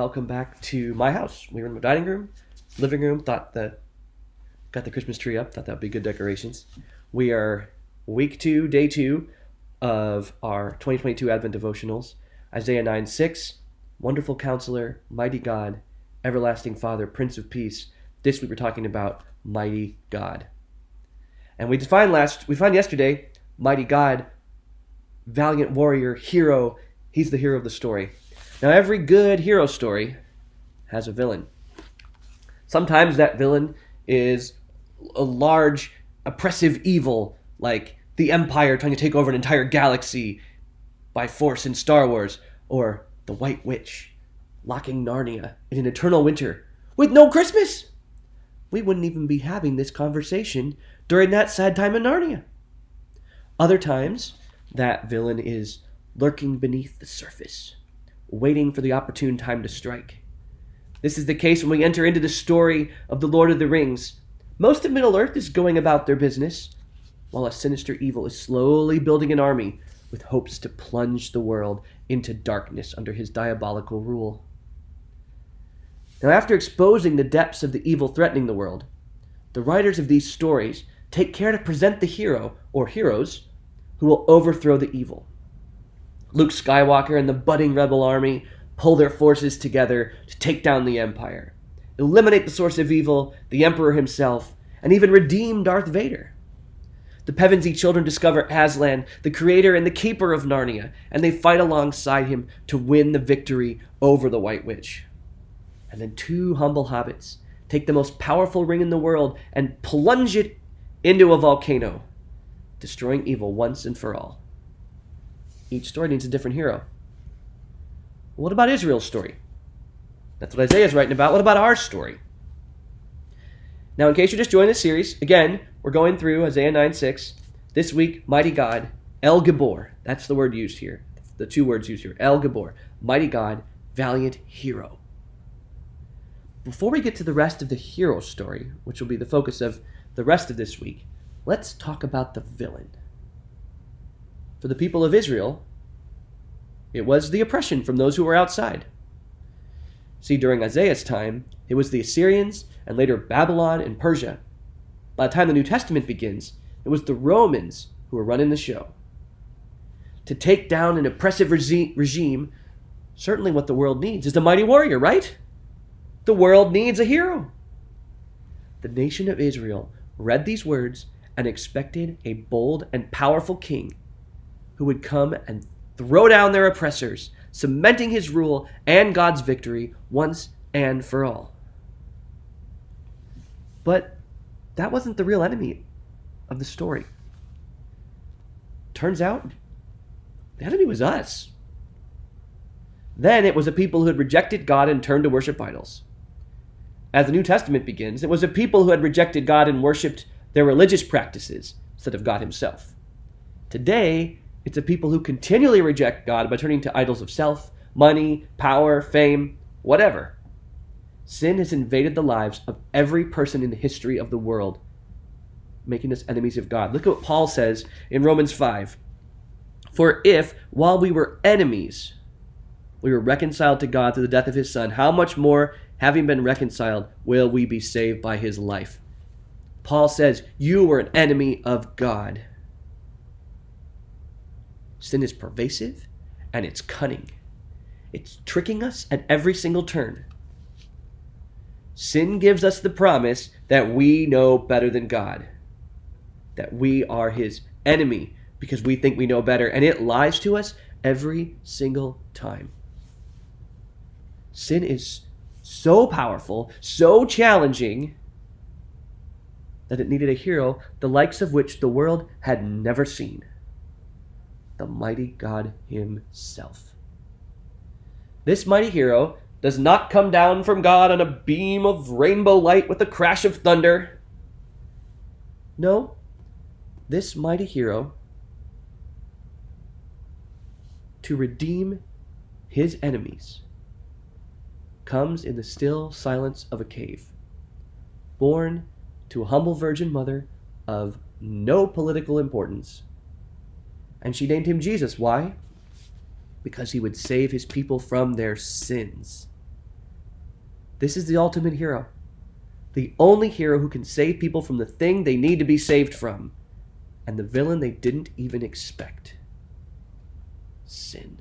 welcome back to my house. We were in the dining room, living room, got the Christmas tree up, thought that would be good decorations. We are week 2, day 2 of our 2022 Advent devotionals. Isaiah 9:6, Wonderful Counselor, Mighty God, Everlasting Father, Prince of Peace. This week we're talking about Mighty God. And we defined yesterday, Mighty God, valiant warrior, hero. He's the hero of the story. Now, every good hero story has a villain. Sometimes that villain is a large, oppressive evil, like the Empire trying to take over an entire galaxy by force in Star Wars, or the White Witch locking Narnia in an eternal winter with no Christmas. We wouldn't even be having this conversation during that sad time in Narnia. Other times, that villain is lurking beneath the surface, waiting for the opportune time to strike. This is the case when we enter into the story of the Lord of the Rings. Most of Middle-earth is going about their business, while a sinister evil is slowly building an army with hopes to plunge the world into darkness under his diabolical rule. Now, after exposing the depths of the evil threatening the world, the writers of these stories take care to present the hero, or heroes, who will overthrow the evil. Luke Skywalker and the budding rebel army pull their forces together to take down the Empire, eliminate the source of evil, the Emperor himself, and even redeem Darth Vader. The Pevensey children discover Aslan, the creator and the keeper of Narnia, and they fight alongside him to win the victory over the White Witch. And then 2 humble hobbits take the most powerful ring in the world and plunge it into a volcano, destroying evil once and for all. Each story needs a different hero. What about Israel's story? That's what Isaiah's writing about. What about our story? Now, in case you're just joining this series, again, we're going through Isaiah 9:6. This week, Mighty God, El Gibor. That's the word used here. The 2 words used here. El Gibor. Mighty God, valiant hero. Before we get to the rest of the hero story, which will be the focus of the rest of this week, let's talk about the villain. For the people of Israel, it was the oppression from those who were outside. See, during Isaiah's time, it was the Assyrians and later Babylon and Persia. By the time the New Testament begins, it was the Romans who were running the show. To take down an oppressive regime, certainly what the world needs is a mighty warrior, right? The world needs a hero. The nation of Israel read these words and expected a bold and powerful king who would come and throw down their oppressors, cementing his rule and God's victory once and for all. But that wasn't the real enemy of the story. Turns out, the enemy was us. Then it was a people who had rejected God and turned to worship idols. As the New Testament begins, it was a people who had rejected God and worshipped their religious practices instead of God himself. Today, it's a people who continually reject God by turning to idols of self, money, power, fame, whatever. Sin has invaded the lives of every person in the history of the world, making us enemies of God. Look at what Paul says in Romans 5. For if, while we were enemies, we were reconciled to God through the death of his Son, how much more, having been reconciled, will we be saved by his life? Paul says, you were an enemy of God. Sin is pervasive and it's cunning. It's tricking us at every single turn. Sin gives us the promise that we know better than God, that we are his enemy because we think we know better, and it lies to us every single time. Sin is so powerful, so challenging, that it needed a hero the likes of which the world had never seen. The mighty God himself. This mighty hero does not come down from God on a beam of rainbow light with a crash of thunder. No, this mighty hero, to redeem his enemies, comes in the still silence of a cave, born to a humble virgin mother of no political importance. And she named him Jesus. Why? Because he would save his people from their sins. This is the ultimate hero. The only hero who can save people from the thing they need to be saved from. And the villain they didn't even expect. Sin.